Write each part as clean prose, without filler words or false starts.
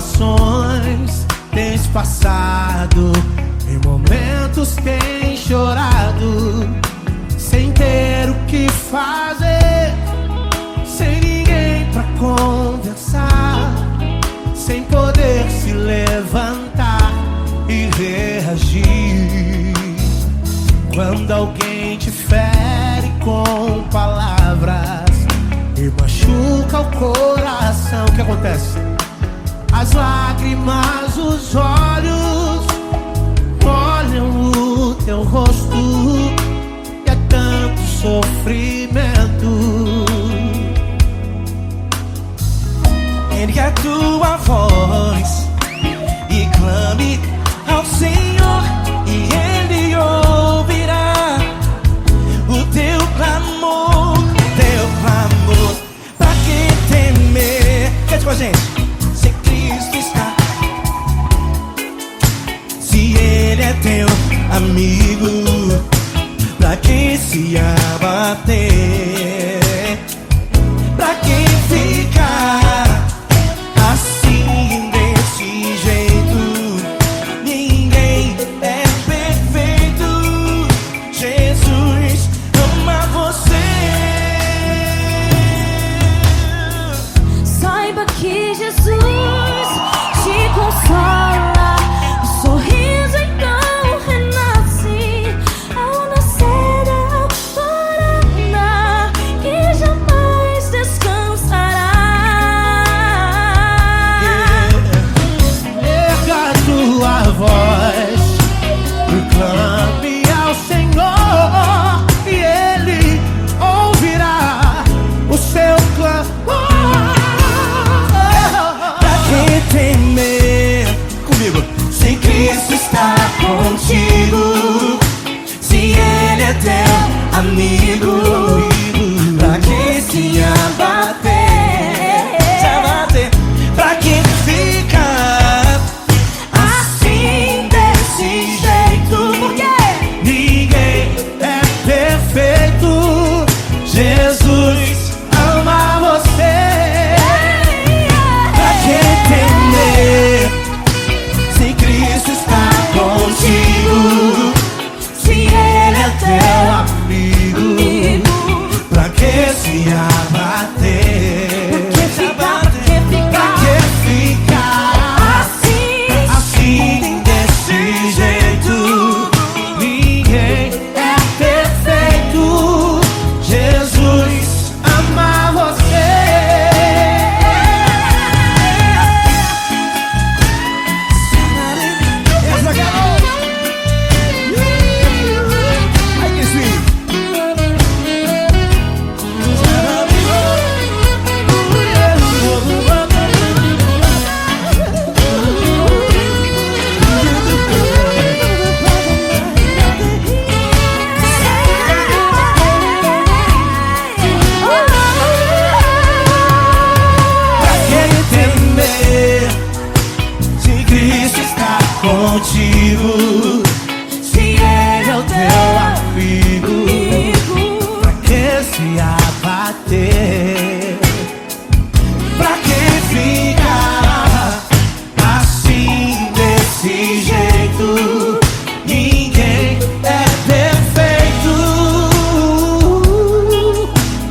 provações tens passado, em momentos tens chorado, sem ter o que fazer, sem ninguém pra conversar, sem poder se levantar e reagir. Quando alguém te fere com palavras e machuca o coração, o que acontece? As lágrimas, os olhos olham o teu rosto e é tanto sofrimento. Ergue a tua voz e clame ao Senhor, e Ele ouvirá o teu clamor, Pra que temer? Cante com a gente. Se Cristo está, se Ele é teu amigo, pra que se abater? Pra que ficar assim desse jeito? Ninguém é perfeito. Jesus ama você. Saiba que Jesus te consola, o sorriso então renasce ao nascer da alvorada, que jamais descansará. Erga a tua voz, proclame ao Senhor e Ele ouvirá o seu clamor. Pra que temer? Comigo. Se Cristo está contigo, se Ele é teu amigo, pra que se abater? Se abater. Pra que ficar assim desse jeito? Por quê? Ninguém é perfeito. Jesus ama você. Pra que temer? Se Cristo está contigo, se Ele é teu Amigo, pra que se abater? Pra que pra ficar que ficar assim? assim desse jeito? Ninguém é perfeito. Jesus ama você. Essa garota. Ai, que sweet. Pra que temer? Se Cristo está contigo, se Ele é o teu amigo, pra que se abater? Pra que ficar assim desse jeito? Ninguém é perfeito.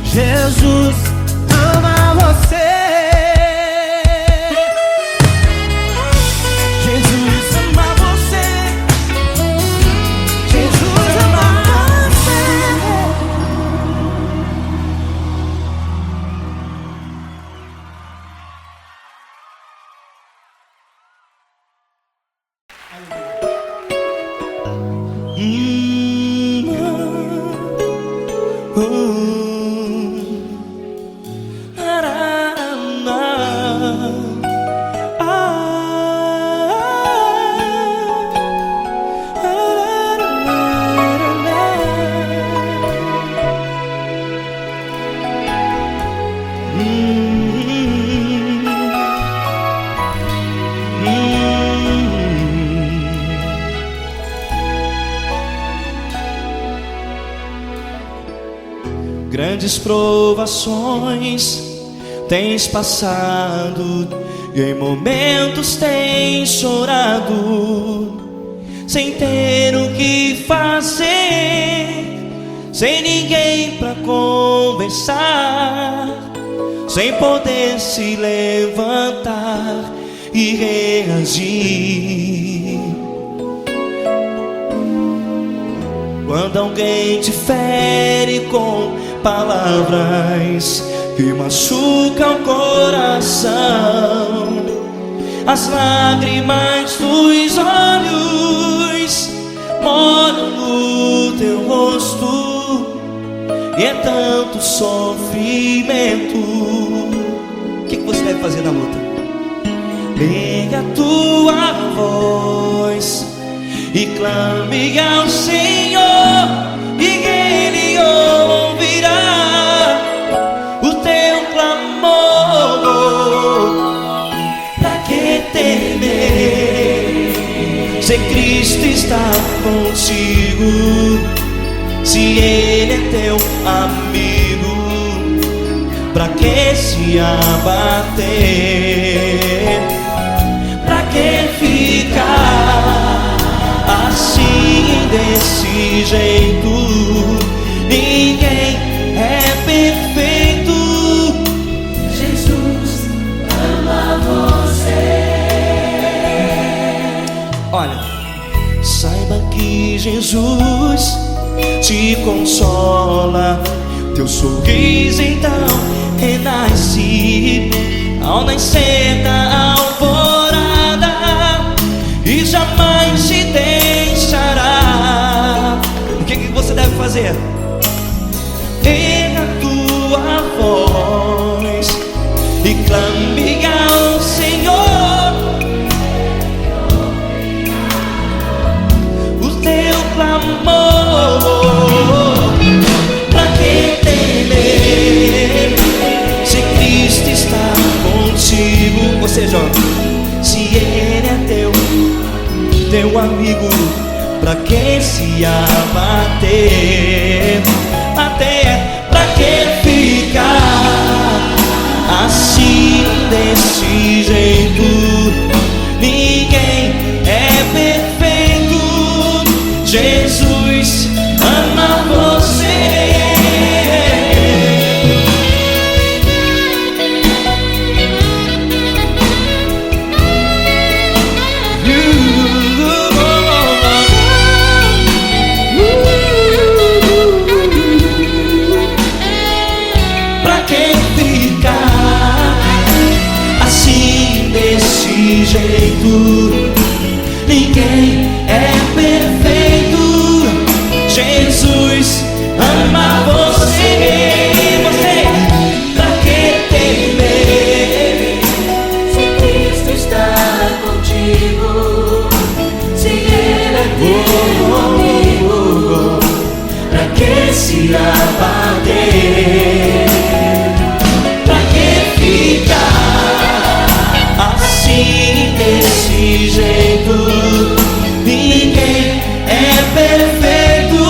Jesus ama você. Jesus ama você. Jesus ama você. Grandes provações tens passado, e em momentos tem chorado, sem ter o que fazer, sem ninguém pra conversar, sem poder se levantar e reagir. Quando alguém te fere com palavras que machucam o coração, as lágrimas dos olhos moram no teu rosto, e é tanto sofrimento. O que você deve fazer na luta? Erga a tua voz e clame ao Senhor, e Ele ouvirá o teu clamor. Pra que temer, se Cristo está contigo, se Ele é teu amigo? Pra que se abater? Pra que ficar assim, desse jeito? Ninguém é perfeito. Jesus ama você. Olha, saiba que Jesus te consola, teu sorriso então renasce ao nascer da alvorada, e jamais te deixará. O que você deve fazer? Erga a tua voz e clame ao Senhor, o teu clamor. Pra que temer, se Cristo está contigo? Ou seja, se Ele é teu amigo, pra que se abater? Até pra que ficar assim, desse jeito? Ninguém é perfeito. Jesus ama você. Jeito, ninguém é perfeito. Jesus ama você. Você, pra que temer, Se Cristo está contigo, se Ele é teu amigo, pra que se abater? Pra que ficar assim, desse jeito? Ninguém é perfeito.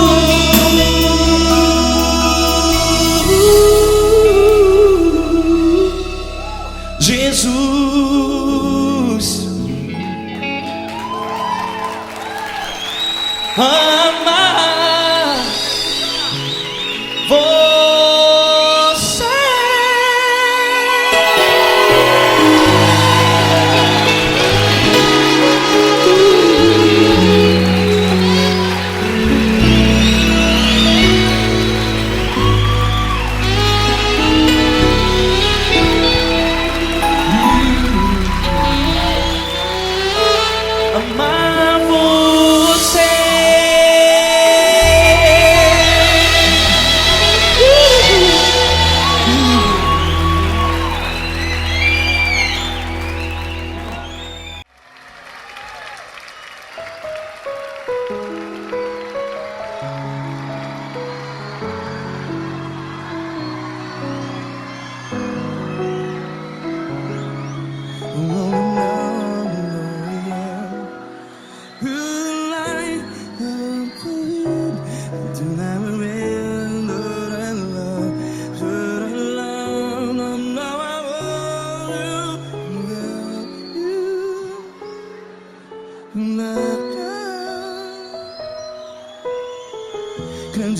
Jesus ama você. Amar você.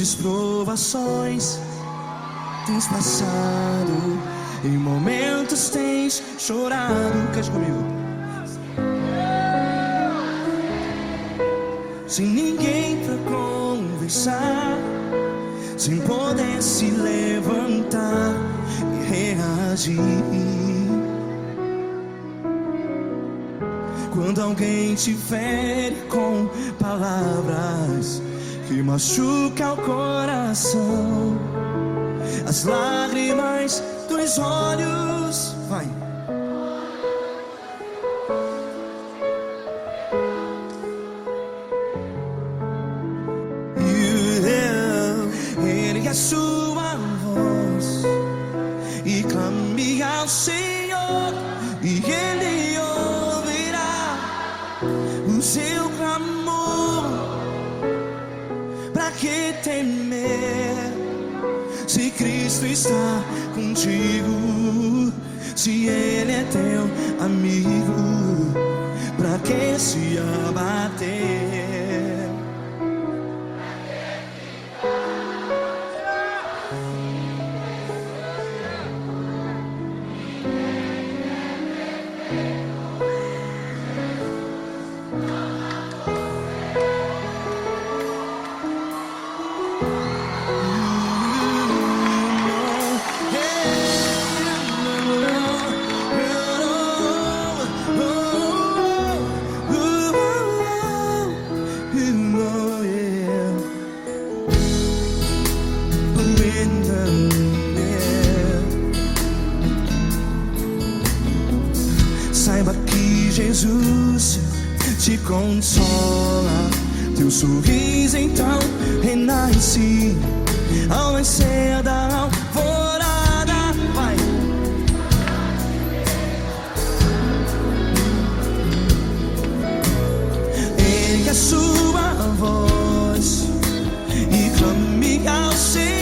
grandes provações tens passado, em momentos tens chorado. Cante comigo. Sem ninguém pra conversar, sem poder se levantar e reagir. Quando alguém te fere com palavras que machucam o coração, as lágrimas dos olhos, vai. Ergue a sua voz e clame ao Senhor, e Ele ouvirá o seu clamor. Pra que temer, se Cristo está contigo? Se Ele é teu amigo, pra que se abater? Saiba que Jesus te consola, teu sorriso então renasce ao nascer da alvorada. Vai. Ergue a sua voz e clame ao Senhor.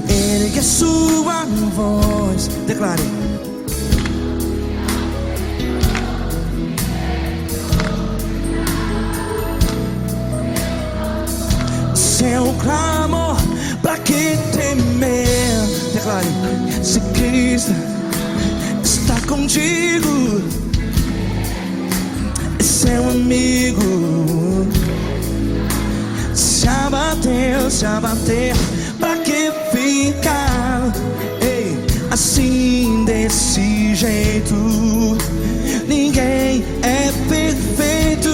Ergue a sua voz, declare. Seu clamor, pra que temer? Declare. Se Cristo está contigo, é seu amigo. Se abater, pra que ficar, ei, assim desse jeito? Ninguém é perfeito.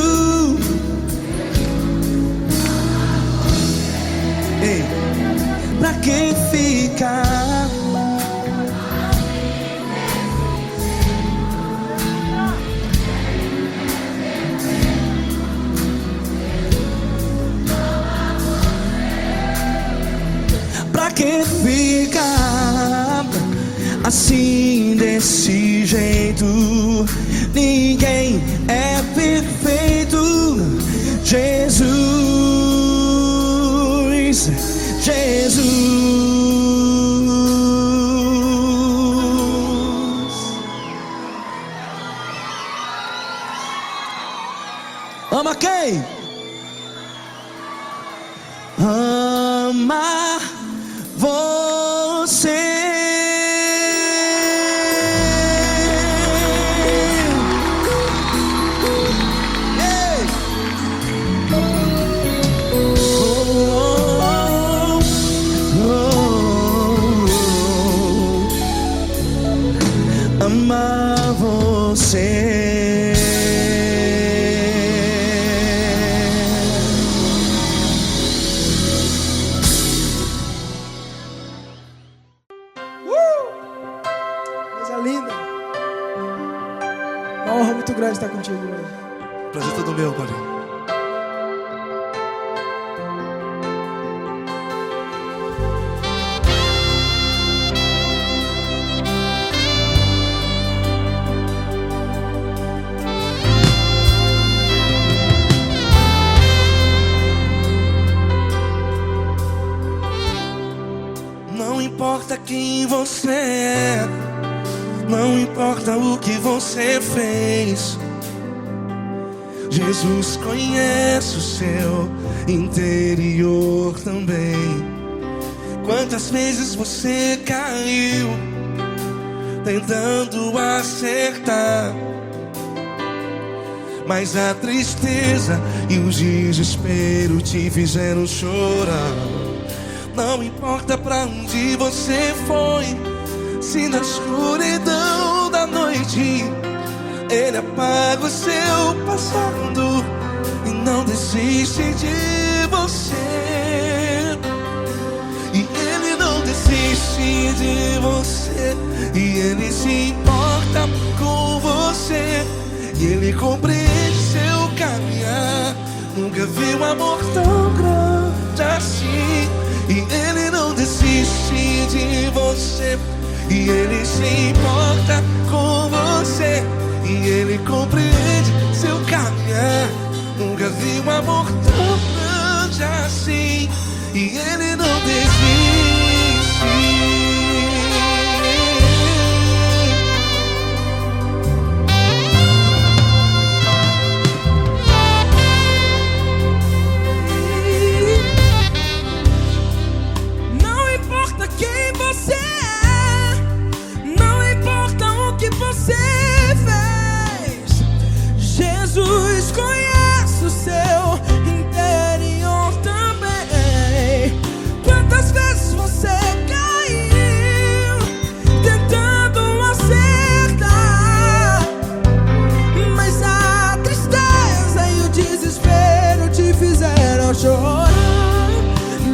Ei, pra que ficar? Pra que ficar assim desse jeito. Ninguém é perfeito. Jesus, Jesus. Ama quem? Ama você. Amar você. Coisa linda. Uma honra muito grande estar contigo hoje. Prazer todo meu, Paulinho. Não importa quem você é, não importa o que você fez, Jesus conhece o seu interior também. Quantas vezes você caiu tentando acertar, mas a tristeza e o desespero te fizeram chorar. Não importa pra onde você foi, se na escuridão da noite Ele apaga o seu passado e não desiste de você. E Ele não desiste de você, e Ele se importa com você, e Ele compreende seu caminhar. Nunca vi um amor tão grande assim. E Ele não desiste de você, e Ele se importa com você, e Ele compreende seu caminhar. Nunca vi um amor tão grande assim. E Ele não desiste. Jesus conhece o seu interior também. Quantas vezes você caiu tentando acertar, mas a tristeza e o desespero te fizeram chorar.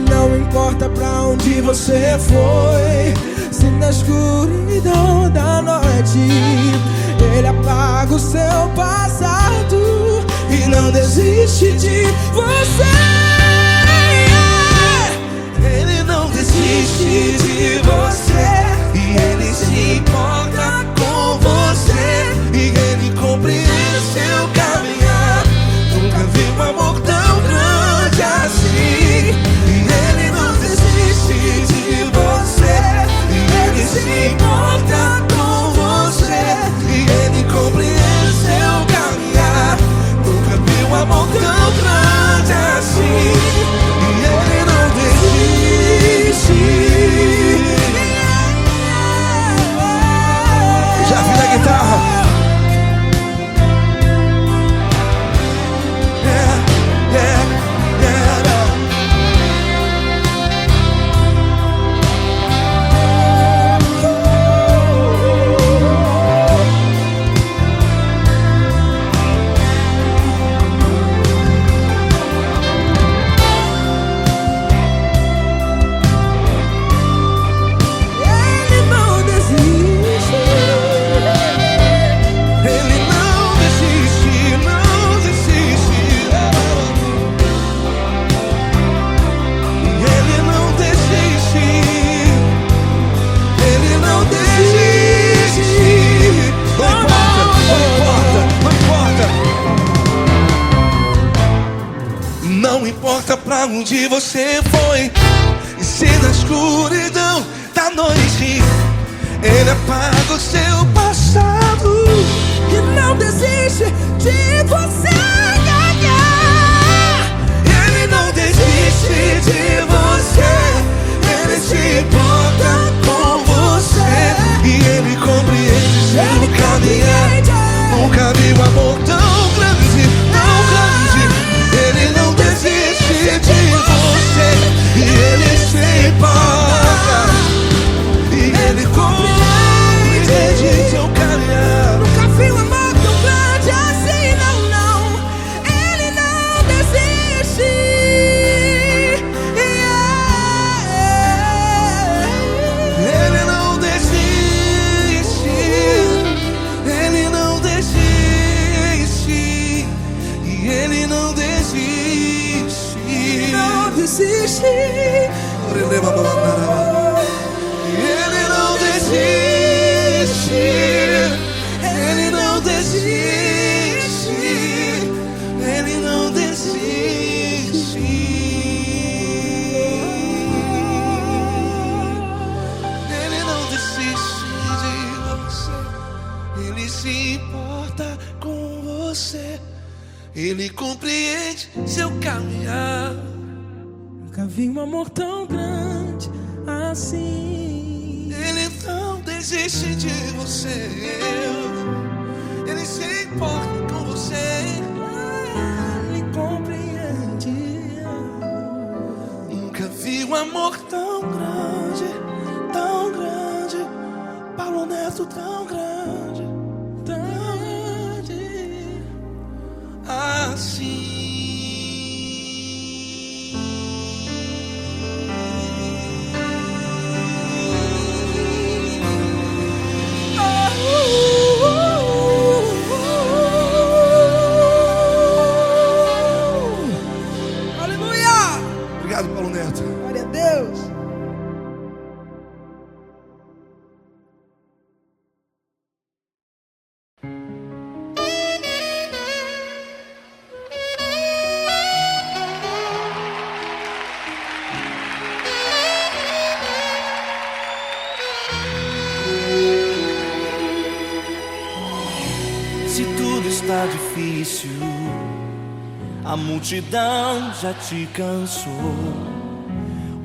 Não importa pra onde você foi, se na escuridão da noite Ele apaga o seu passado e não desiste de você. Ele não desiste de você, e Ele se importa com você, e Ele compreende seu caminhar. Nunca vi um amor tão grande assim. E Ele não desiste de você, e Ele se importa com você, e Ele compreende seu caminhar. Nunca vi um amor tão grande assim. importa pra onde você foi, e se na escuridão da noite Ele apaga o seu passado E não desiste de você. Ele não desiste de você, Ele se importa com você, e Ele compreende seu caminhar. Nunca vi um amor tão grande, tão grande. Ele não desiste de você, e Ele se importa, e Ele compreende seu caminhar. Nunca vi um amor tão grande assim, não, não. Ele não desiste. Ele não desiste, Ele não desiste, e Ele não desiste. Não desiste. Ele não desiste, Ele não desiste, Ele não desiste. Ele não desiste de você, Ele se importa com você, Ele compreende seu caminhar. Nunca vi um amor tão grande assim. Ele não desiste de você, Ele se importa com você. Ele compreende. Nunca vi um amor tão grande, tão grande. Paulo Neto tão grande, Grande. assim. Aleluia! Obrigado, Paulo Neto. Glória a Deus. Se tudo está difícil, a multidão já te cansou.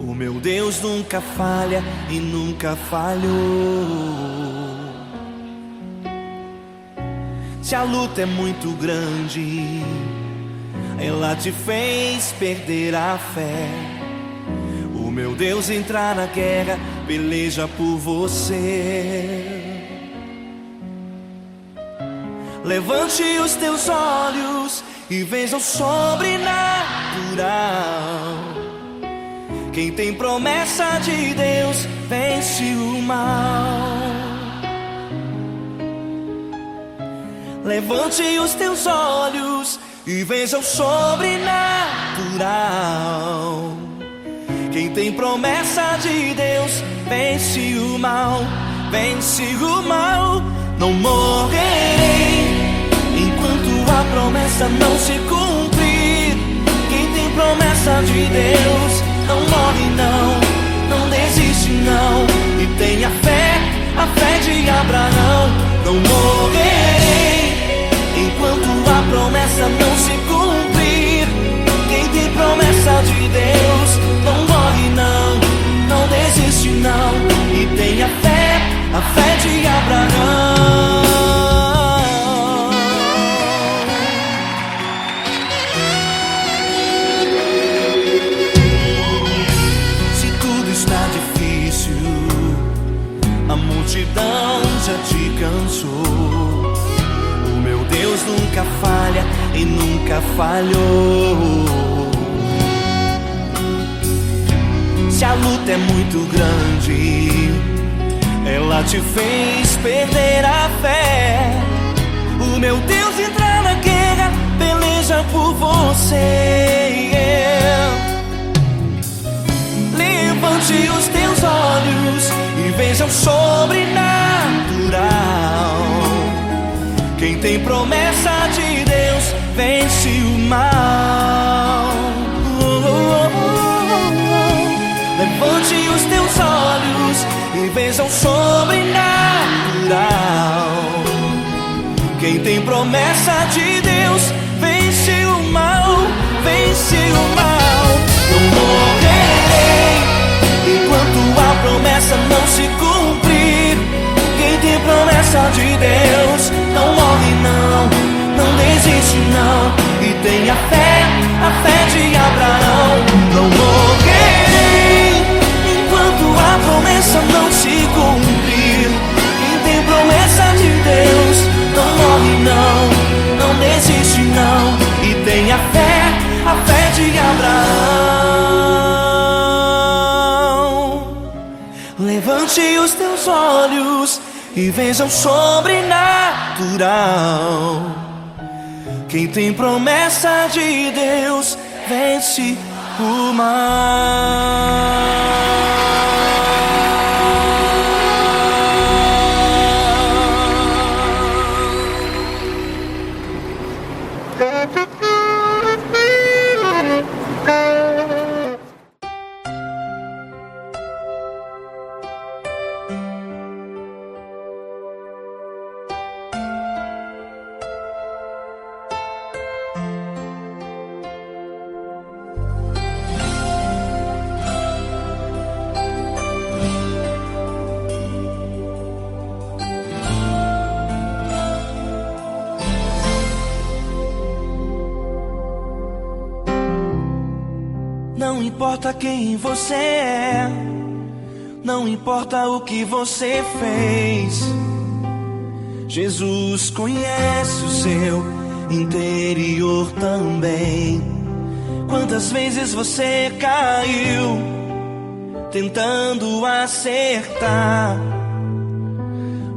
O meu Deus nunca falha e nunca falhou. Se a luta é muito grande, ela te fez perder a fé. O meu Deus entrar na guerra, peleja por você. Levante os teus olhos e veja o sobrenatural. Quem tem promessa de Deus vence o mal. Levante os teus olhos e veja o sobrenatural. Quem tem promessa de Deus vence o mal, vence o mal. Não morrerei enquanto a promessa não se cumprir. Quem tem promessa de Deus não morre não, não desiste não. E tenha fé, a fé de Abraão. Não morrerei enquanto a promessa não se cumprir. Quem tem promessa de Deus não morre não, não desiste não. E tenha fé, a fé de Abraão. Se tudo está difícil, a multidão já te cansou. O meu Deus nunca falha e nunca falhou. Se a luta é muito grande, ela te fez perder a fé. O meu Deus entra na guerra, peleja por você. Levante os teus olhos e veja o sobrenatural. Quem tem promessa de Deus vence o mal. bênção sobrenatural. Quem tem promessa de Deus vence o mal, vence o mal. Não morrerei enquanto a promessa não se cumprir. Quem tem promessa de Deus não morre não, não desiste não. E tem a fé de Abraão. Não morrerei enquanto a promessa não se cumprir. Quem tem promessa de Deus não morre não, não desiste não. E tem a fé de Abraão. Levante os teus olhos e veja o sobrenatural. Quem tem promessa de Deus vence o mal. Não importa quem você é, não importa o que você fez, Jesus conhece o seu interior também. Quantas vezes você caiu tentando acertar,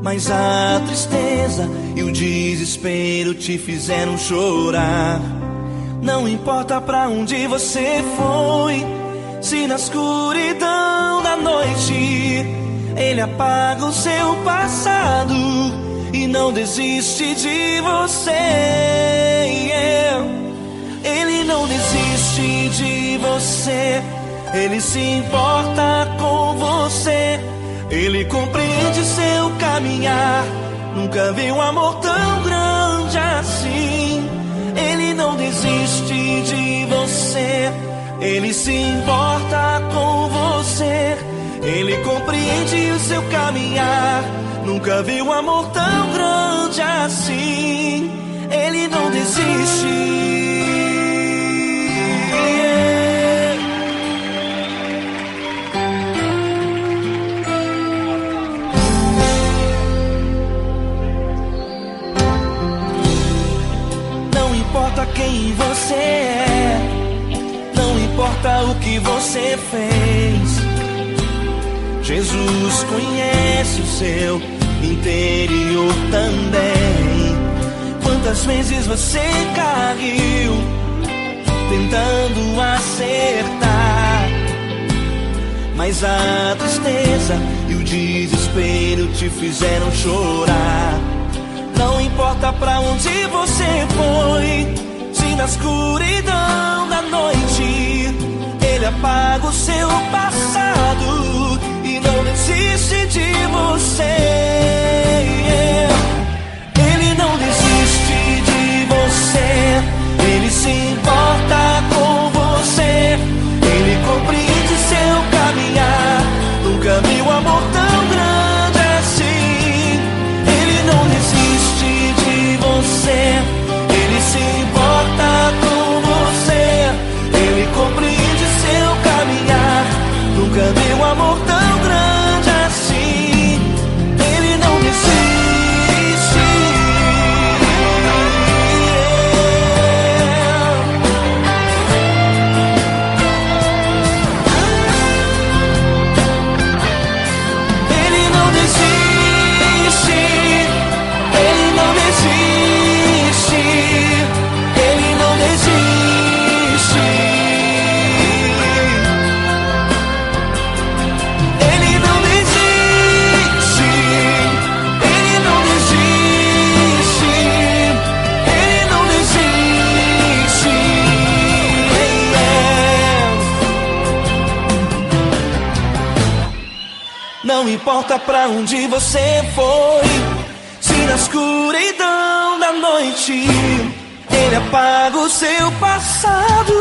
mas a tristeza e o desespero te fizeram chorar. Não importa pra onde você foi, se na escuridão da noite Ele apaga o seu passado e não desiste de você. Ele não desiste de você, Ele se importa com você. Ele compreende seu caminhar, nunca vi um amor tão grande assim. Ele não desiste de você, Ele se importa com você. Ele compreende o seu caminhar, nunca vi um amor tão grande assim. Ele não desiste. Não importa quem você é, não importa o que você fez, Jesus conhece o seu interior também. Quantas vezes você caiu tentando acertar, mas a tristeza e o desespero te fizeram chorar. Não importa pra onde você foi, se na escuridão da noite Ele apaga o seu passado e não desiste de você. Ele não desiste de você, Ele se importa com você. Ele compreende seu caminhar, nunca vi um amor tão grande assim. Ele não desiste de você, Ele se importa com você. Ele compreende seu caminhar, nunca vi um amor tão grande assim. Ele não desiste. Ele não desiste. Ele não desiste. Ele não desiste. Não importa pra onde você foi, se na escuridão da noite Ele apaga o seu passado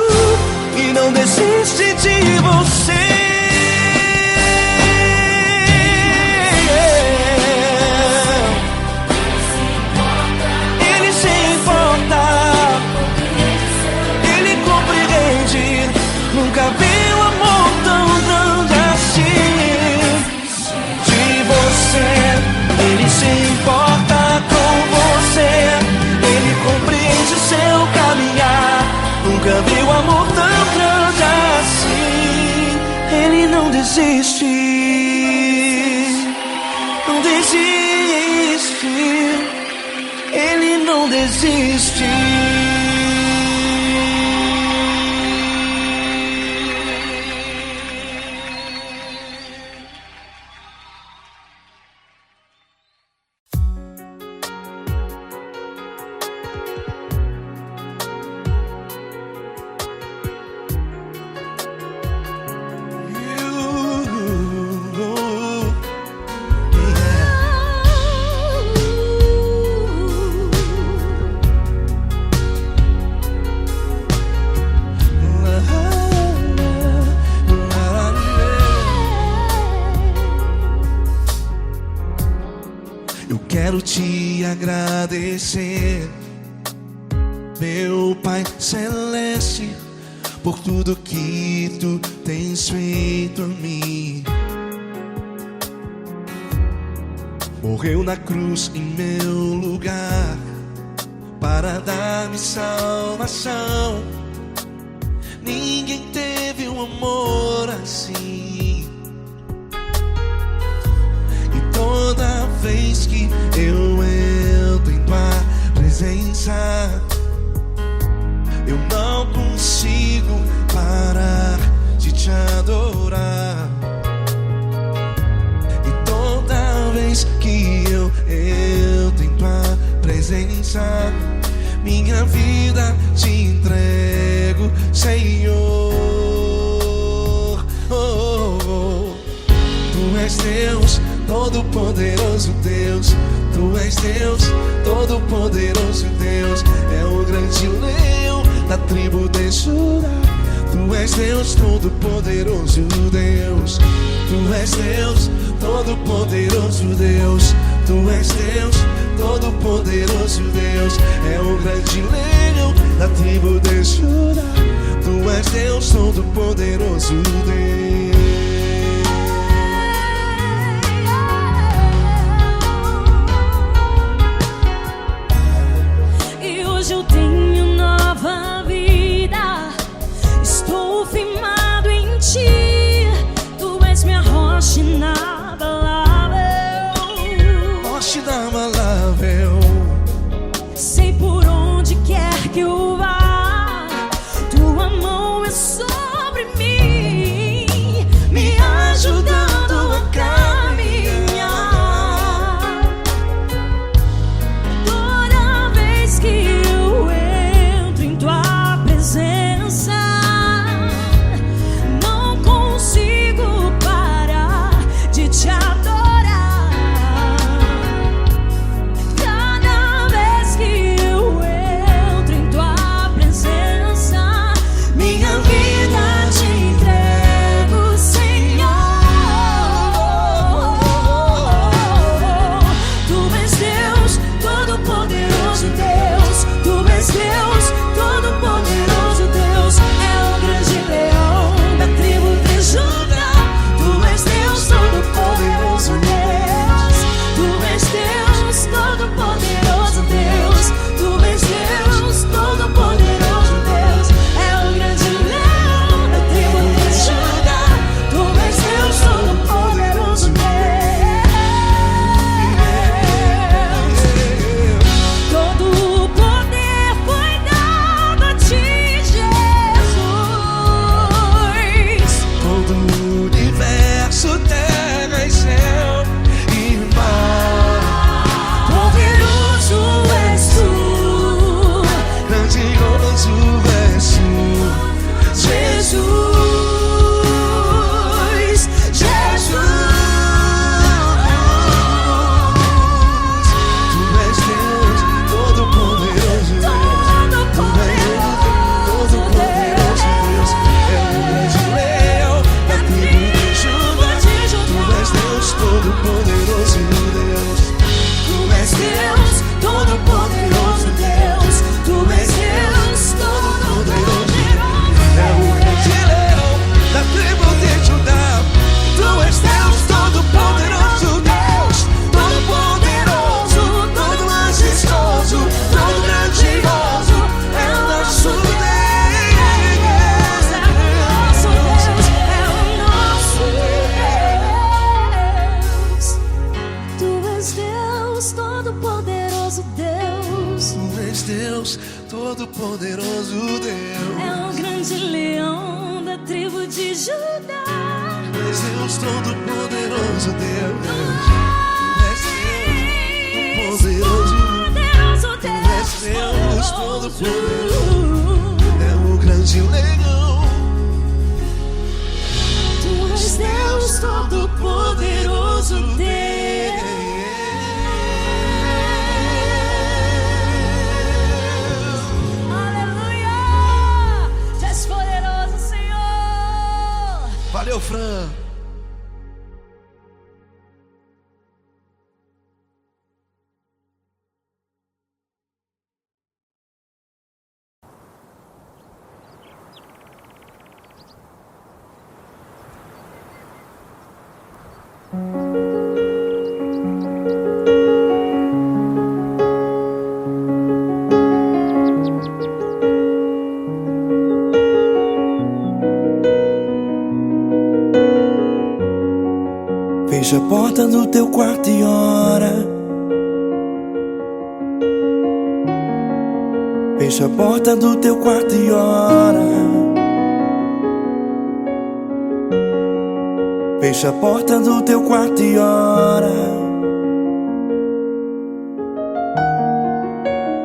e não desiste de você. Ele se importa, Ele compreende. Nunca vi um amor tão grande assim de você. Ele se importa com você, Ele compreende o seu caminhar. Nunca vi um amor tão grande assim. Ele não desiste, não desiste. Ele não desiste. Quero te agradecer, meu Pai Celeste, por tudo que Tu tens feito a mim. Morreu na cruz em meu lugar para dar-me salvação. Ninguém teve um amor assim. E toda vez que eu entro em Tua presença, eu não consigo parar de Te adorar. E toda vez que eu entro em Tua presença, minha vida Te entrego, Senhor. Tu és Deus, Todo-Poderoso Deus. Tu és Deus, Todo-Poderoso Deus. É o grande leão da tribo de Judá. Tu és Deus, Todo-Poderoso Deus. Tu és Deus, Todo-Poderoso Deus. Tu és Deus, Todo-Poderoso Deus. É o grande leão da tribo de Judá. Tu és Deus, Todo-Poderoso Deus. Eu tenho nova vida, estou firmado em Ti. Tu és minha rocha inabalável, Rocha inabalável. sei por onde quer que eu vá, Tua mão é sobre mim. de Judá. És Deus Todo-Poderoso, Deus. És Deus Poderoso, és Deus Todo-Poderoso, é o grande leão. Tu és Deus Todo-Poderoso, Deus. Aleluia! Tu és poderoso, Senhor. Valeu, Fran. Fecha a porta do teu quarto e ora. Fecha a porta do teu quarto e ora. Fecha a porta do teu quarto e ora.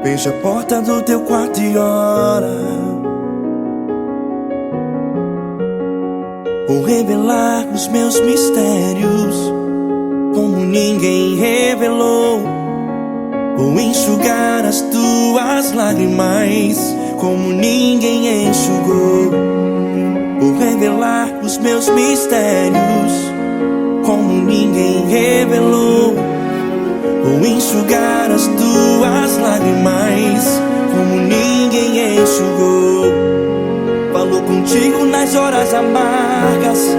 Fecha a porta do teu quarto e ora. Vou revelar os meus mistérios como ninguém revelou. Vou enxugar as tuas lágrimas como ninguém enxugou. Vou revelar os meus mistérios como ninguém revelou. Vou enxugar as tuas lágrimas como ninguém enxugou. Falo contigo nas horas amargas,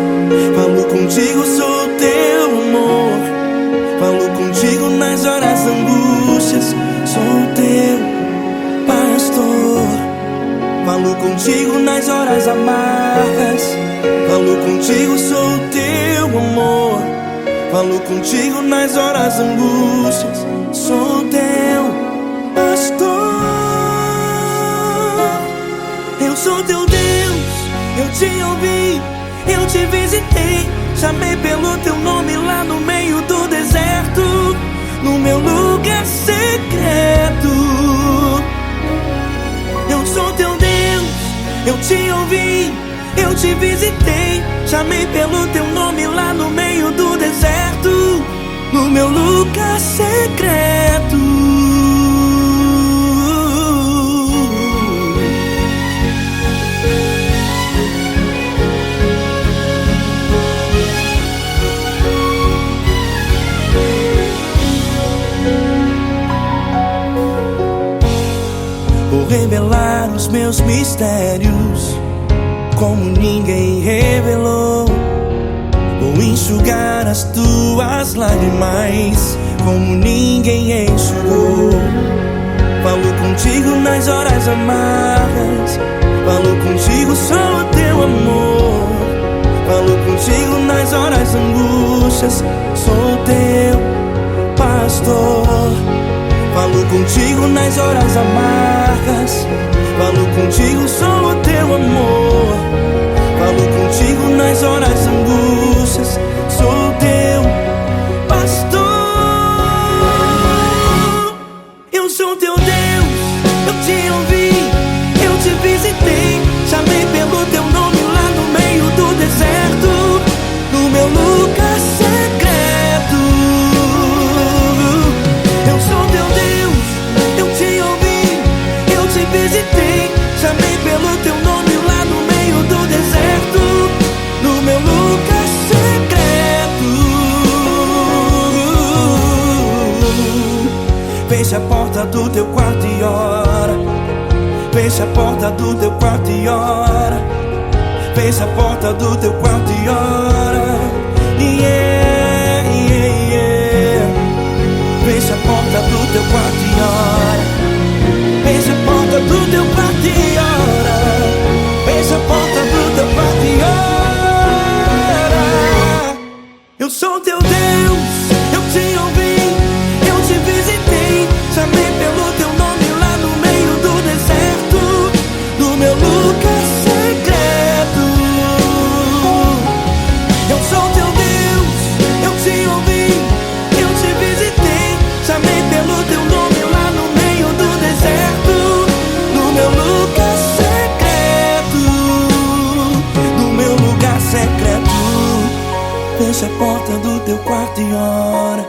falo contigo, sou teu amor. Falo contigo nas horas angústias, sou teu pastor. Falo contigo nas horas amargas, falo contigo, sou teu amor. Falo contigo nas horas angústias, sou teu pastor. Eu sou teu Deus, eu te ouvi, eu te visitei. Chamei pelo teu nome lá no meio do deserto, no meu lugar secreto. Eu sou teu Deus, eu te ouvi, eu te visitei. Chamei pelo teu nome lá no meio do deserto, no meu lugar secreto. Vou revelar os meus mistérios como ninguém revelou. Vou enxugar as tuas lágrimas como ninguém enxugou. Falo contigo nas horas amargas, falo contigo, sou teu amor. Falo contigo nas horas angústias, sou teu pastor. Falo contigo nas horas amargas, falo contigo, sou teu amor. Falo contigo nas horas angústias, sou teu pastor. Eu sou teu Deus, eu te ouvi, eu te visitei. Chamei pelo teu nome lá no meio do deserto, no meu lugar secreto. Eu sou teu Deus, eu te ouvi, eu te visitei. Chamei pelo teu nome lá no meio do deserto, no meu lugar secreto. Fecha a porta do teu quarto e ora. Fecha a porta do teu quarto e ora. Fecha a porta do teu quarto e ora. Yeah, yeah, yeah. Fecha a porta do teu quarto e ora. Fecha a porta do teu quarto e ora. Fecha a porta do teu quarto e ora. Eu sou teu Deus, eu te ouvi, eu te visitei. Chamei pelo teu nome lá no meio do deserto, no meu lugar secreto. Fecha a porta do teu quarto e ora.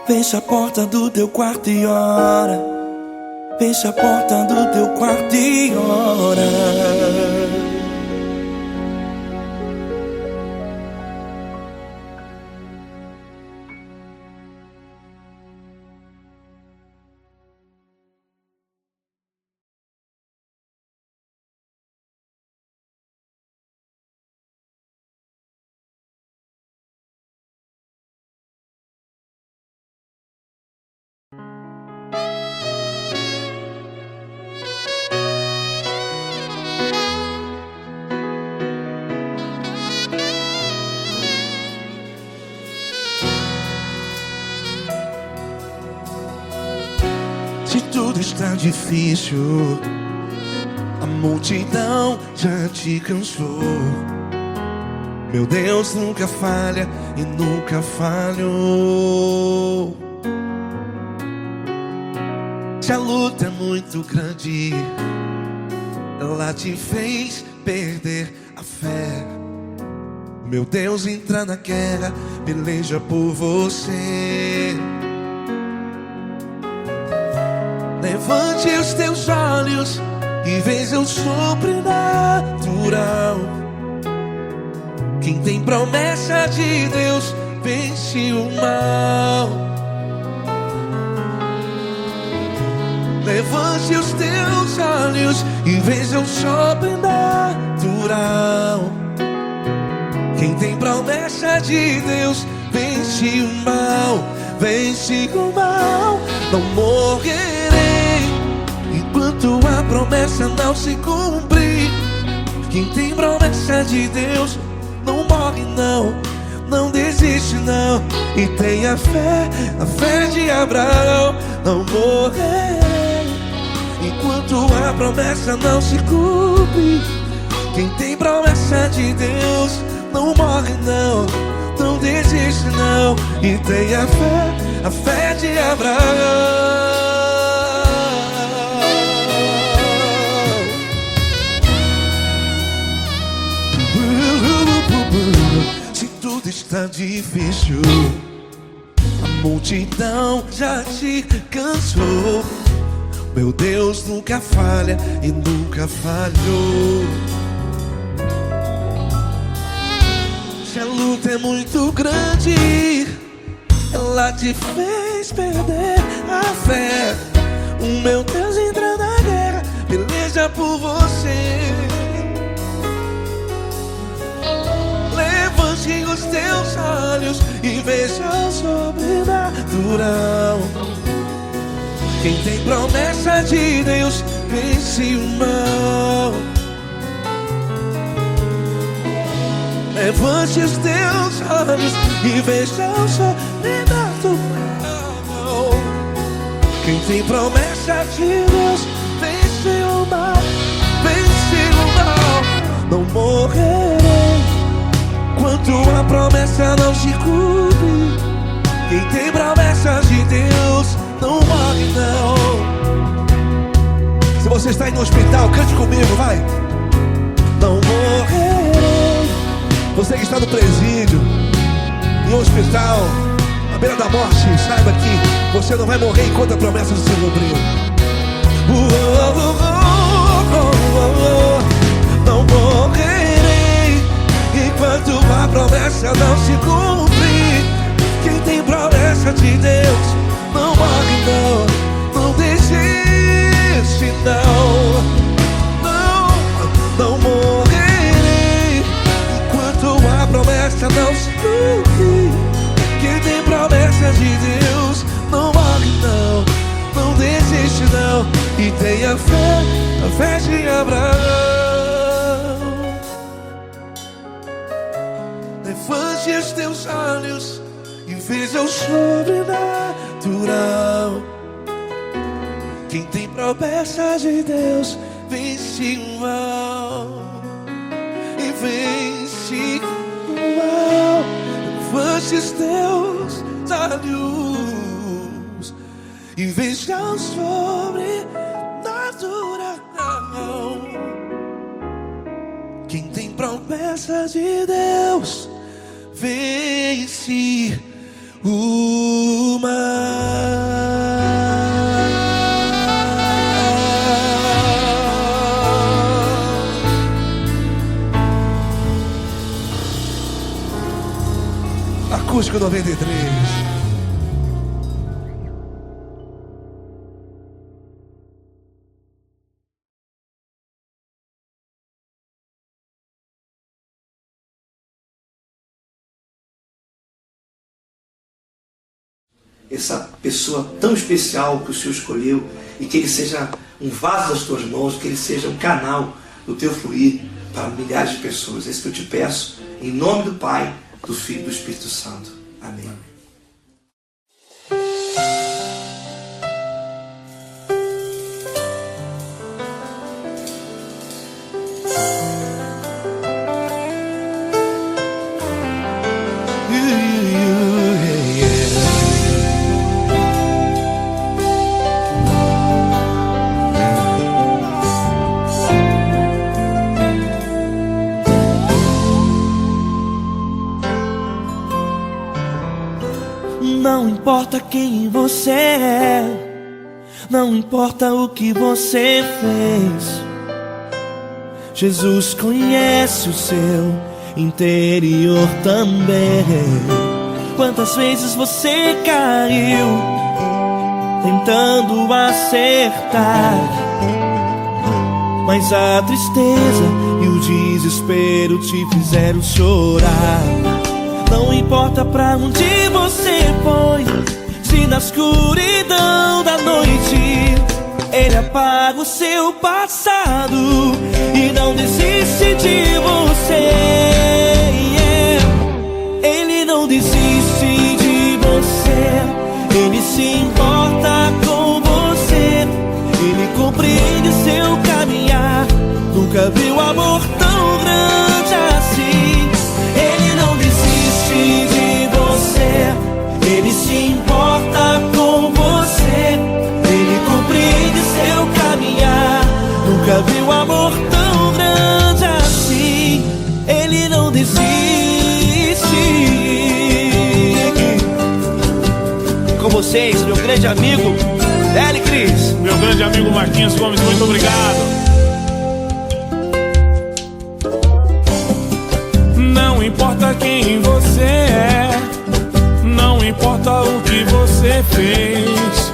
Fecha a porta do teu quarto e ora. Fecha a porta do teu quarto e ora. Se tudo está difícil, a multidão já te cansou. Meu Deus nunca falha e nunca falhou. Se a luta é muito grande, ela te fez perder a fé. Meu Deus entra na guerra, peleja por você. Levante os teus olhos e veja o sobrenatural. Quem tem promessa de Deus vence o mal. Levante os teus olhos e veja o sobrenatural. Quem tem promessa de Deus vence o mal. Vence o mal. Não morrerei enquanto a promessa não se cumprir. Quem tem promessa de Deus não morre não, não desiste não. E tenha fé, a fé de Abraão. Não morrerei enquanto a promessa não se cumpre. Quem tem promessa de Deus não morre não, não desiste não. E tenha fé, a fé de Abraão. Se tudo está difícil, a multidão já te cansou. Meu Deus nunca falha e nunca falhou. Se a luta é muito grande, ela te fez perder a fé. O meu Deus entra na guerra, peleja por você. Levante os teus olhos e veja o sobrenatural. Quem tem promessa de Deus vence o mal. Levante os teus olhos e veja o sobrenatural. Quem tem promessa de Deus vence o mal. Vence o mal. Não morrerei enquanto a promessa não se cumpre. Quem tem promessa de Deus não morre não. Se você está em um hospital, cante comigo, vai. Não morrerei. Você que está no presídio, em um hospital, à beira da morte, saiba que você não vai morrer enquanto a promessa não se cumprir. Não morrerei enquanto a promessa não se cumprir. Quem tem promessa de Deus não morre não, não desiste não. Não morrerei enquanto a promessa não se cumprir. Quem tem promessa de Deus não morre não, não desiste não. E tenha fé, a fé de Abraão. Levante os teus olhos e veja o sobrenatural. Quem tem promessa de Deus vence o mal. E vence o mal. Levante os teus olhos e veja o sobrenatural. Quem tem promessa de Deus vence o mal. Acústico 93. Essa pessoa tão especial que o Senhor escolheu, e que ele seja um vaso das tuas mãos, que ele seja um canal do teu fluir para milhares de pessoas. É isso que eu te peço, em nome do Pai, do Filho e do Espírito Santo. Amém. Não importa quem você é, não importa o que você fez, Jesus conhece o seu interior também. Quantas vezes você caiu tentando acertar, mas a tristeza e o desespero te fizeram chorar. Não importa pra onde você foi, se na escuridão da noite Ele apaga o seu passado e não desiste de você. Ele não desiste de você, Ele se importa com você, Ele compreende seu caminhar. Nunca viu amor tão grande assim. Ele não desiste de você, Ele se importa com você, Ele compreende seu caminhar. Nunca viu amor tão grande assim. Ele não desiste. Com vocês, meu grande amigo L. Cris. Meu grande amigo Marquinhos Gomes, muito obrigado. Não importa quem você é, não importa o que você fez,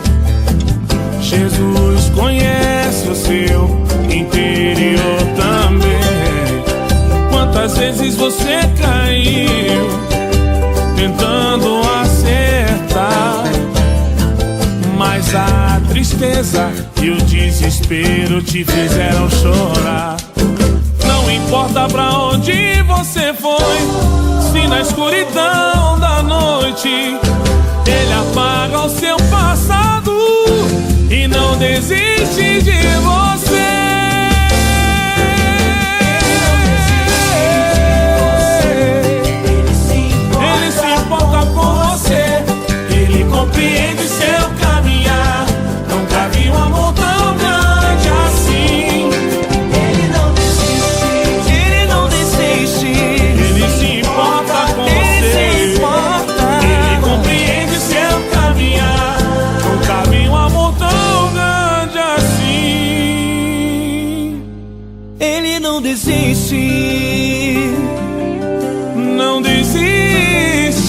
Jesus conhece o seu interior também. Quantas vezes você caiu tentando acertar, mas a tristeza e o desespero te fizeram chorar. Não importa pra onde você foi, se na escuridão da noite Ele apaga o seu passado e não desiste de você. Ele se importa com você, Ele compreende seu caminhar. Nunca vi um amor tão grande assim. Ele não desiste, Ele não desiste. Ele se importa com você, Ele compreende seu caminhar. Nunca vi um amor tão grande assim. Ele não desiste, não desiste.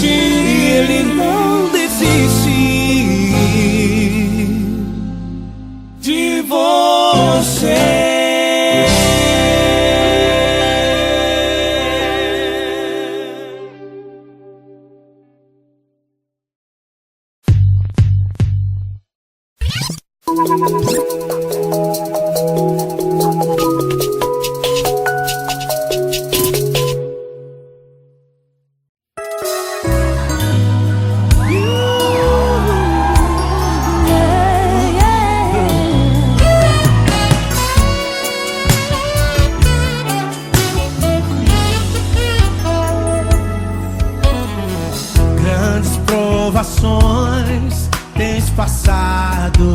Ele não desiste De você. Grandes provações tens passado,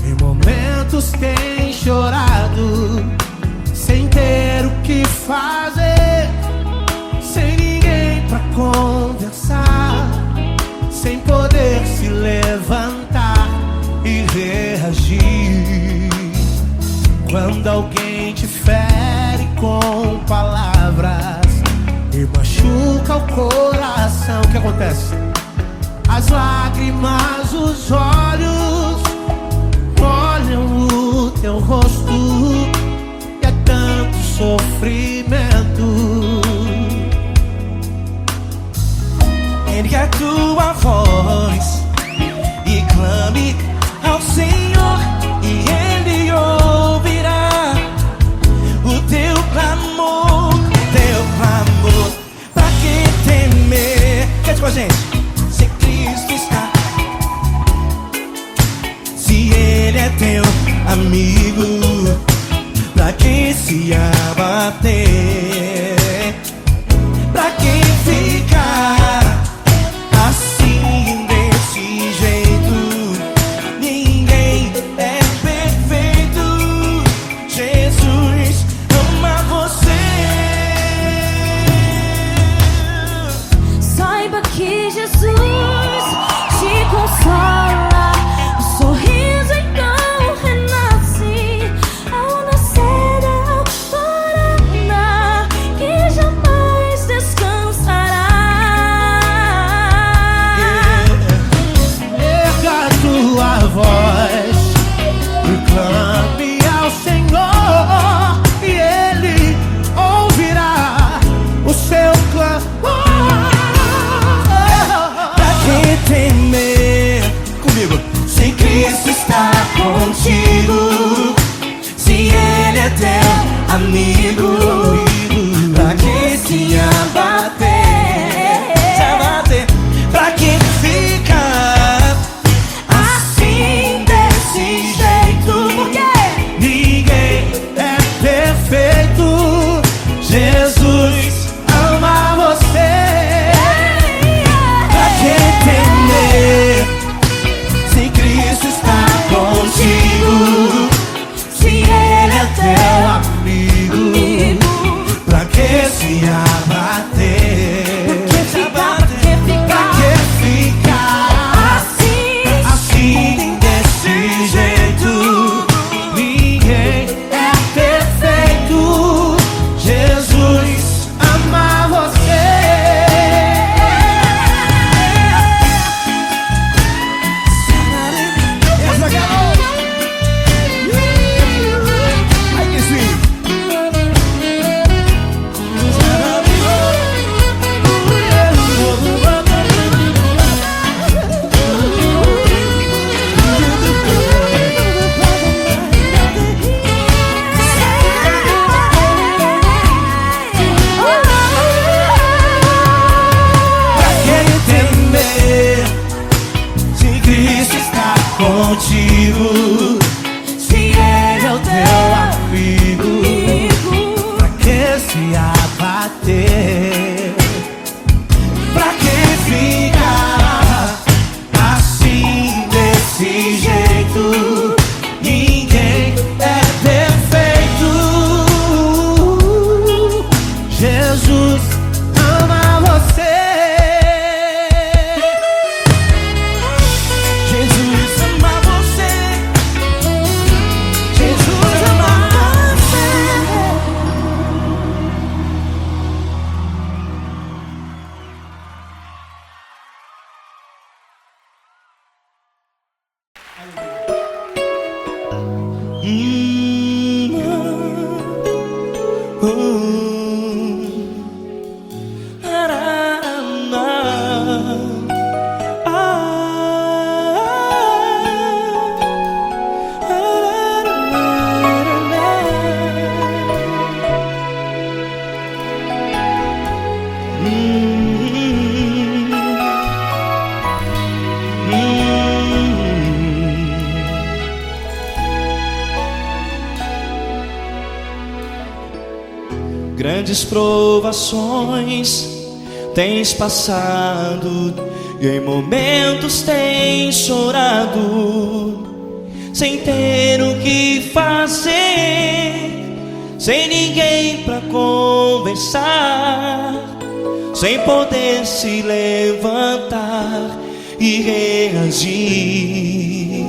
em momentos tens chorado, sem ter o que fazer, sem ninguém pra pra conversar, sem poder se levantar e reagir. Quando alguém te fere com palavras e machuca o coração, o que acontece? As lágrimas, os olhos molham o teu rosto, e é tanto sofrimento. Ergue a tua voz e clame ao Senhor, e Ele ouvirá o teu clamor, Pra que temer? Cante com a gente. Se Cristo está, se Ele é teu amigo, pra que se abater? Pra que ficar assim, desse jeito? Ninguém é perfeito. Jesus ama você. Saiba que Jesus te consola. O sorriso então renasce ao nascer da alvorada, que jamais descansará. Erga a tua voz e clame ao Senhor, e Ele ouvirá o seu clamor. Pra que temer? Comigo. Se Cristo está contigo, se Ele é teu amigo, pra que se abater? Pra que ficar assim, desse jeito? Ninguém é perfeito. Jesus ama você. Pra que temer? Se Cristo está contigo, se Ele é teu amigo, pra que se abater? Pra que ficar assim, desse jeito? Ninguém é perfeito. Jesus ama você. Ai, que sim. Pra que temer? Se Cristo está contigo, se Ele é o teu amigo, pra que se abater? Pra que ficar assim, desse jeito? Ninguém é perfeito. Jesus ama você. Jesus ama você. Jesus ama você. Grandes provações tens passado, e em momentos tens chorado, sem ter o que fazer, sem ninguém pra conversar. sem poder se levantar e reagir.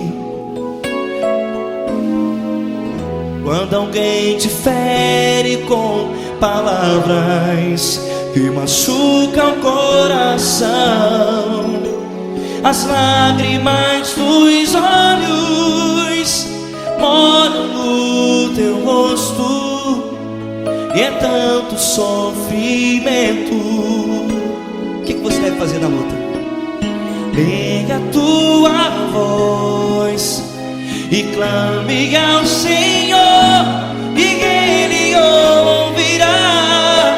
Quando alguém te fere com palavras que machucam o coração, as lágrimas dos olhos moram no teu rosto, e é tanto sofrimento. O que você deve fazer na luta? Erga a tua voz e clame ao Senhor, e Ele ouvirá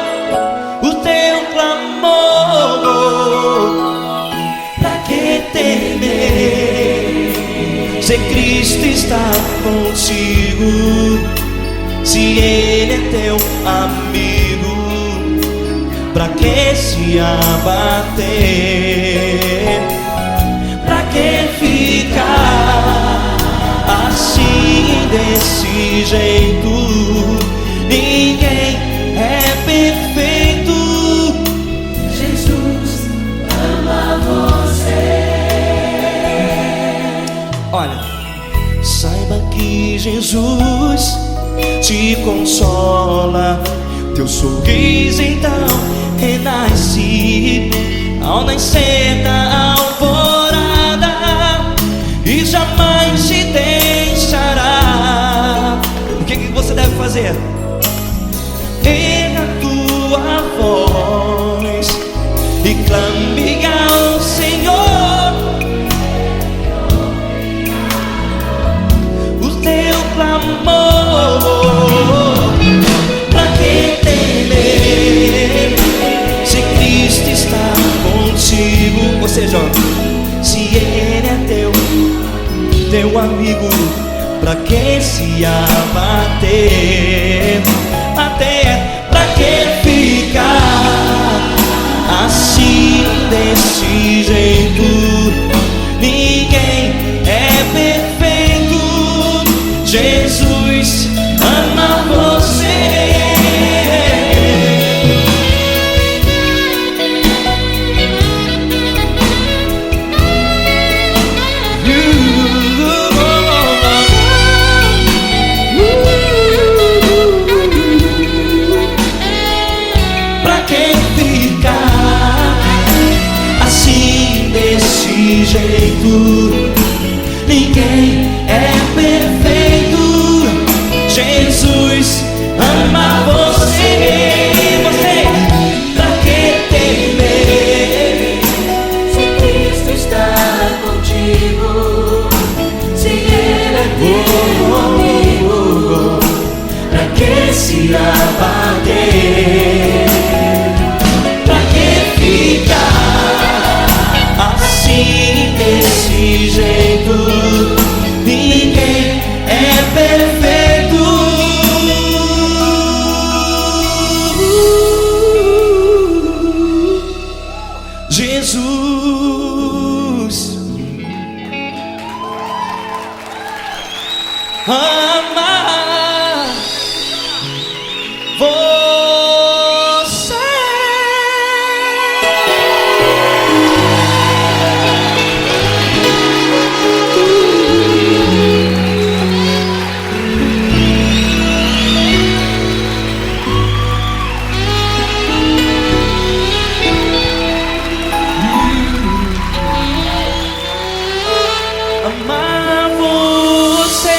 o teu clamor. Pra que temer, se Cristo está contigo, se Ele é teu amigo? Pra que se abater? Pra que ficar assim desse jeito? Ninguém é perfeito. Jesus ama você. Olha, saiba que Jesus te consola. Teu sorriso então renasce ao nascer da alvorada, e jamais te deixará. O que você deve fazer? Erga a tua voz e clame ao Senhor, o teu clamor. Pra que temer, se Cristo está contigo? Ou seja, se Ele é teu amigo, pra que se abater? Até pra que ficar assim desse jeito? Ninguém é perfeito. Jesus ama você. Jeito, ninguém é perfeito. Jesus ama você. Você, pra que temer, Se Cristo está contigo, se Ele é teu amigo, pra que se abater? Pra que ficar assim desse jeito? Ninguém é perfeito. Jesus ama você. Amar você.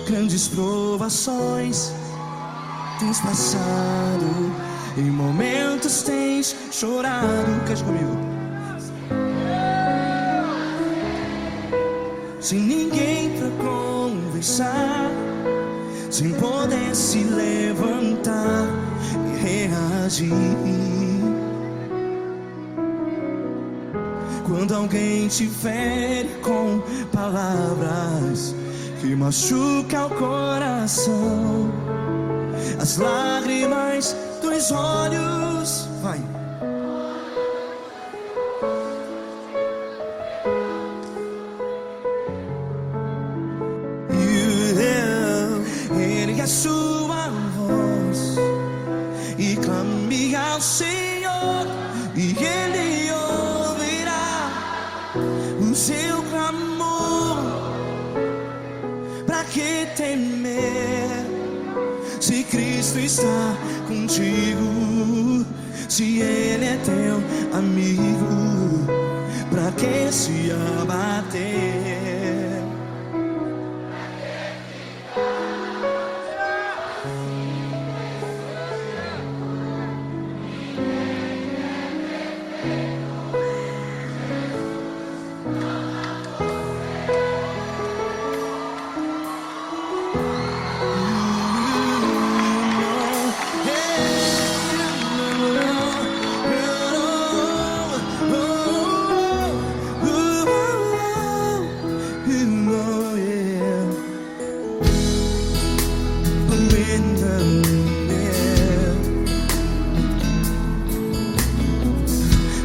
Grandes provações tens passado, em momentos quantos tens chorado? Cante comigo. Sem ninguém pra conversar, sem poder se levantar e reagir. Quando alguém te fere com palavras que machucam o coração, as lágrimas dos olhos, vai. Ergue a sua voz e clame ao Senhor, e Ele ouvirá o seu clamor. Pra que temer, se Cristo está contigo? Se Ele é teu amigo, pra que se abater?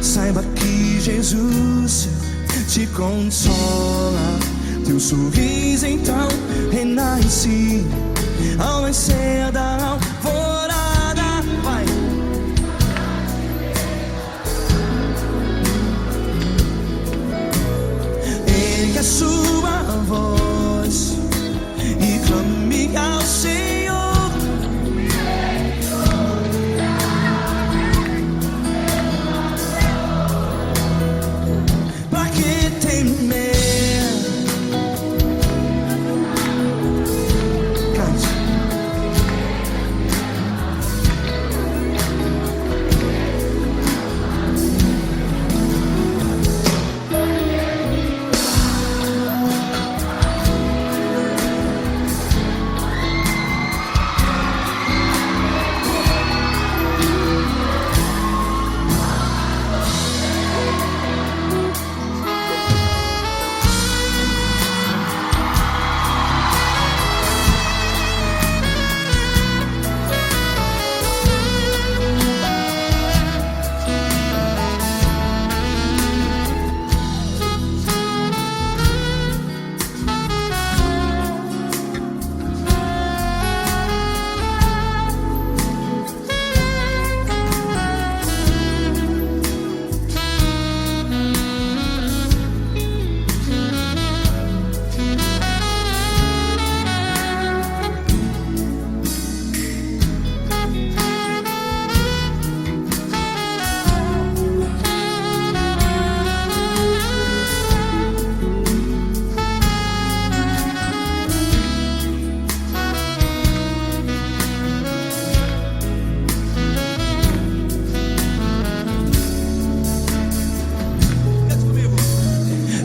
Saiba que Jesus te consola, teu sorriso então renasce ao nascer da alvorada. Vai. Ergue a sua voz e clame ao Senhor.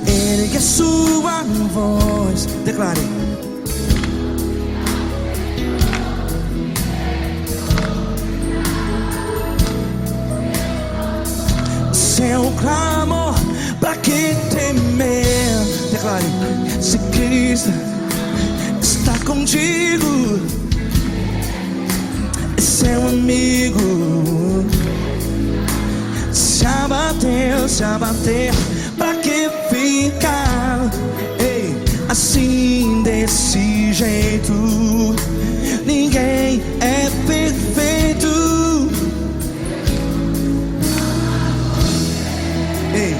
Ergue a sua voz, declare. Seu clamor, pra que temer? Declare. Se Cristo está contigo, é seu amigo. Se abater, pra que ficar, ei, assim desse jeito? Ninguém é perfeito. Ei,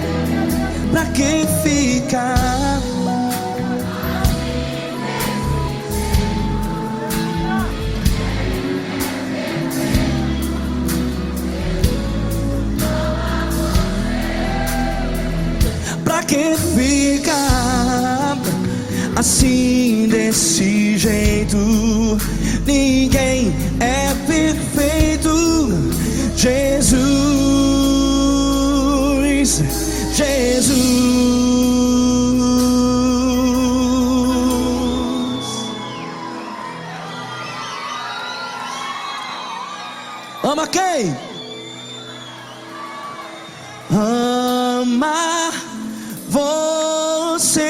pra que ficar? Pra que ficar assim desse jeito? Ninguém é perfeito. Jesus amar você.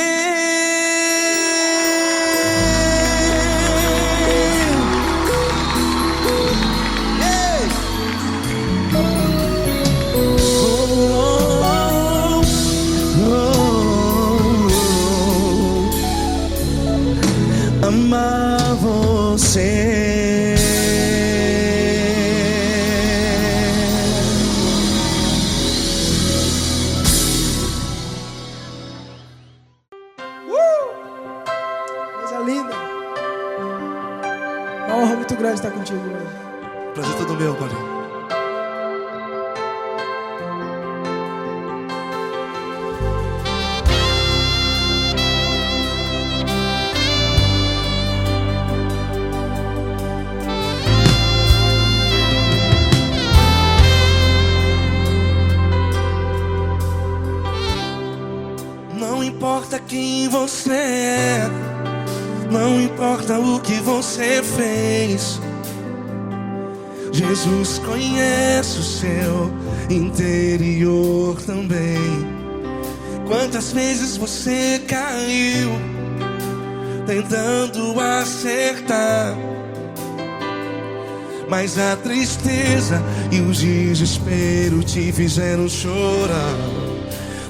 Amar você. Coisa linda. Uma honra muito grande estar contigo hoje. Prazer todo meu, Paulinho. Não importa quem você é, não importa o que você fez, Jesus conhece o seu interior também. Quantas vezes você caiu tentando acertar, mas a tristeza e o desespero te fizeram chorar.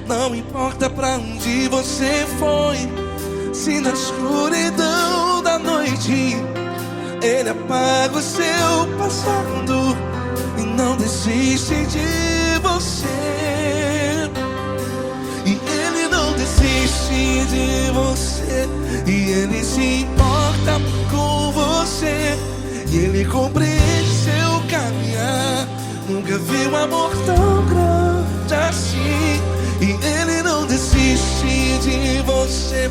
Não importa pra onde você foi, se na escuridão da noite Ele apaga o seu passado e não desiste de você. E Ele não desiste de você, e Ele se importa com você, e Ele compreende seu caminhar. Nunca vi um amor tão grande assim. E Ele não desiste de você,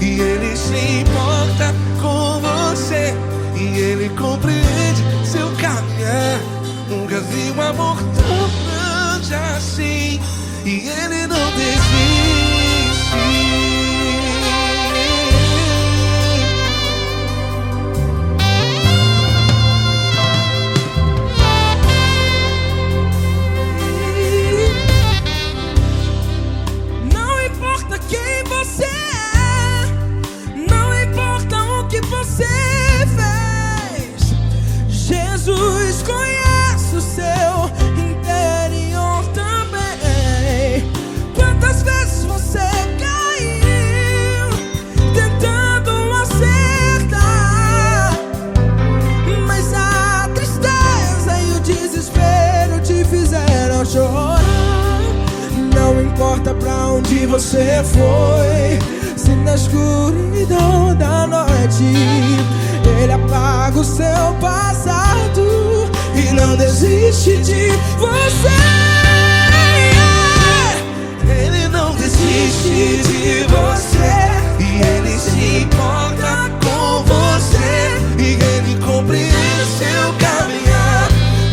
e Ele se importa com você, e Ele compreende seu caminhar. Nunca vi um amor tão grande assim. E Ele não desiste. Quem você é, não importa o que você fez, Jesus conhece o seu interior também. Quantas vezes você caiu tentando acertar, mas a tristeza e o desespero te fizeram chorar. Não importa pra onde você foi, se na escuridão da noite Ele apaga o seu passado e não desiste de você. Ele não desiste de você, e Ele se importa com você, e Ele compreende seu caminhar.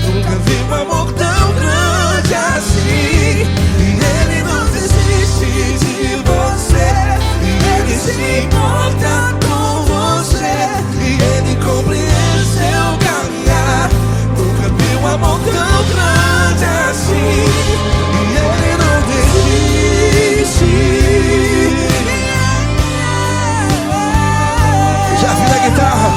Nunca vi um amor tão grande assim. Ele não desiste de você, e Ele se importa com você, e Ele compreende seu caminhar. Nunca vi um amor tão grande assim. E Ele não desiste. Já vi na guitarra.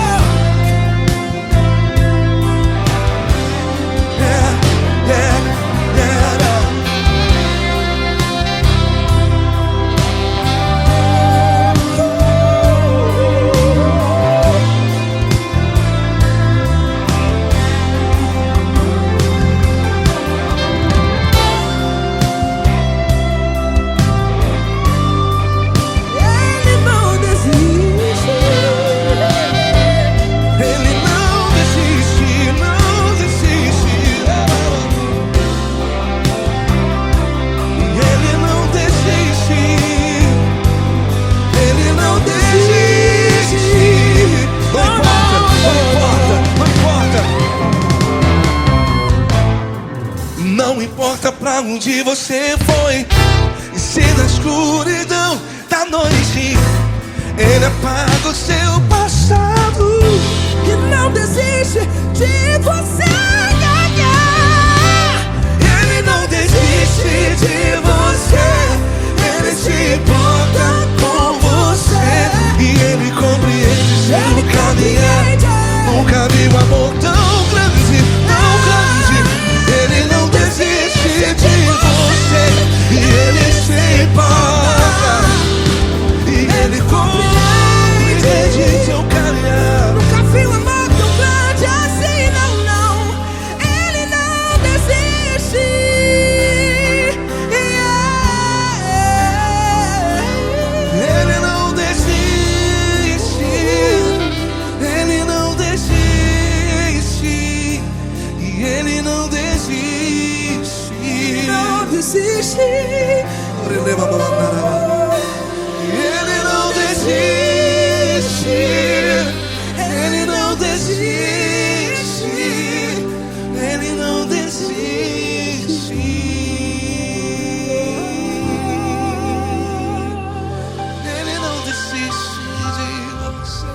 Não importa pra onde você foi, e se na escuridão da noite Ele apaga o seu passado e não desiste de você. Ele não desiste de você. desiste. Ele não desiste. Ele não desiste. Ele não desiste. Ele não desiste de você.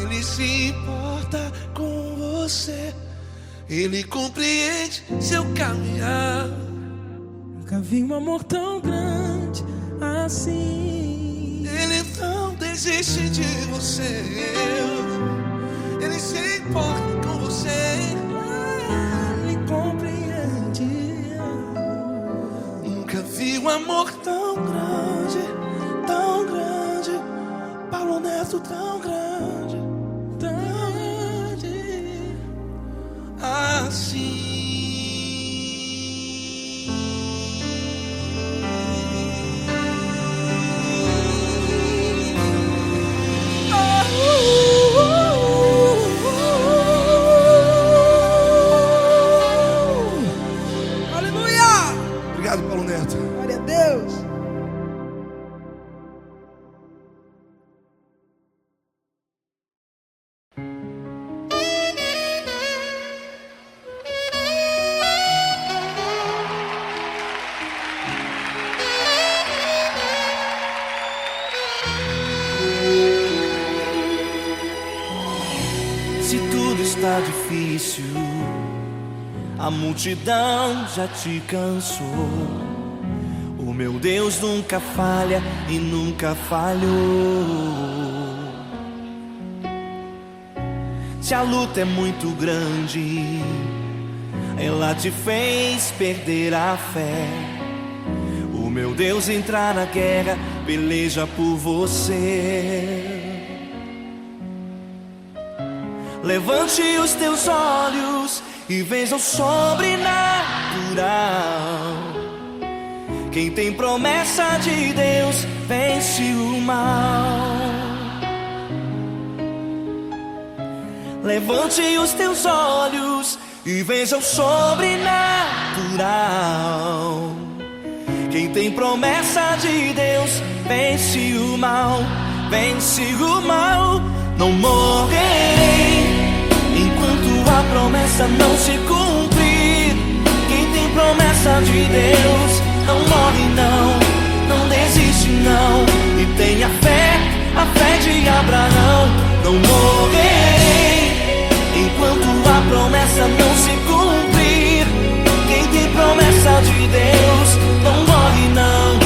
Ele se importa com você. Ele compreende seu caminhar. Nunca vi um amor tão grande assim. Ele não desiste de você. Ele se importa com você. Ele compreende. Nunca vi um amor tão grande, tão grande. Paulo Neto tão grande, tão grande assim. Obrigado, Paulo Neto. Glória a Deus. Se tudo está difícil, a multidão já te cansou. O meu Deus nunca falha e nunca falhou. Se a luta é muito grande, ela te fez perder a fé. O meu Deus entra na guerra, peleja por você. Levante os teus olhos e veja o sobrenatural. Quem tem promessa de Deus vence o mal. Levante os teus olhos e veja o sobrenatural. Quem tem promessa de Deus vence o mal, vence o mal. Não morrerei enquanto a promessa não se cumprir. Quem tem promessa de Deus não morre não, não desiste não. E tenha fé, a fé de Abraão. Não morrerei enquanto a promessa não se cumprir. Quem tem promessa de Deus não morre não,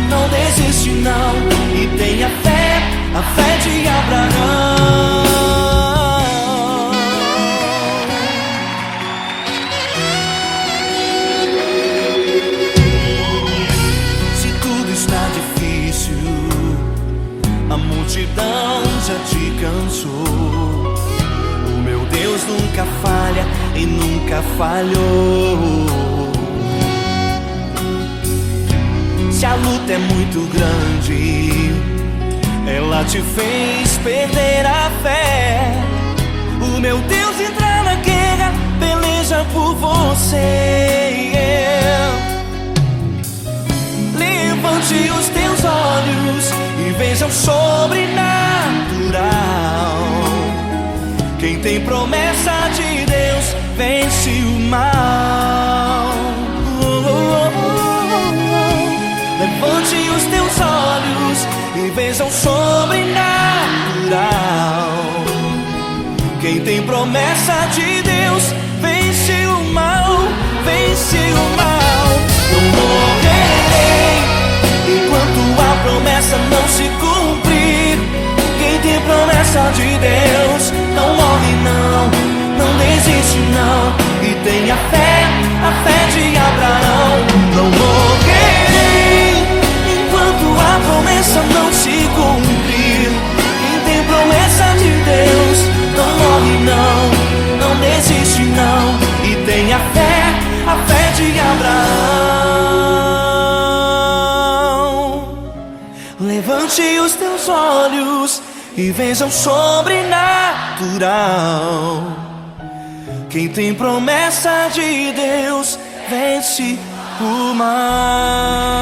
não desiste não. E tenha fé, a fé de Abraão. A multidão já te cansou. O meu Deus nunca falha e nunca falhou. Se a luta é muito grande, ela te fez perder a fé. O meu Deus entra na guerra, peleja por você. Levante os teus olhos e veja o sobrenatural. Quem tem promessa de Deus vence o mal. Levante os teus olhos e veja o sobrenatural. Quem tem promessa de Deus vence o mal, vence o mal. Não morrerei enquanto a promessa não se cumprir. Quem tem promessa de Deus não morre não, não desiste não. E tenha fé, a fé de Abraão. Não morrerei enquanto a promessa não se cumprir. Quem tem promessa de Deus não morre não, não desiste não. E tenha fé, a fé de Abraão. Levante os teus olhos e veja o sobrenatural. Quem tem promessa de Deus vence o mal.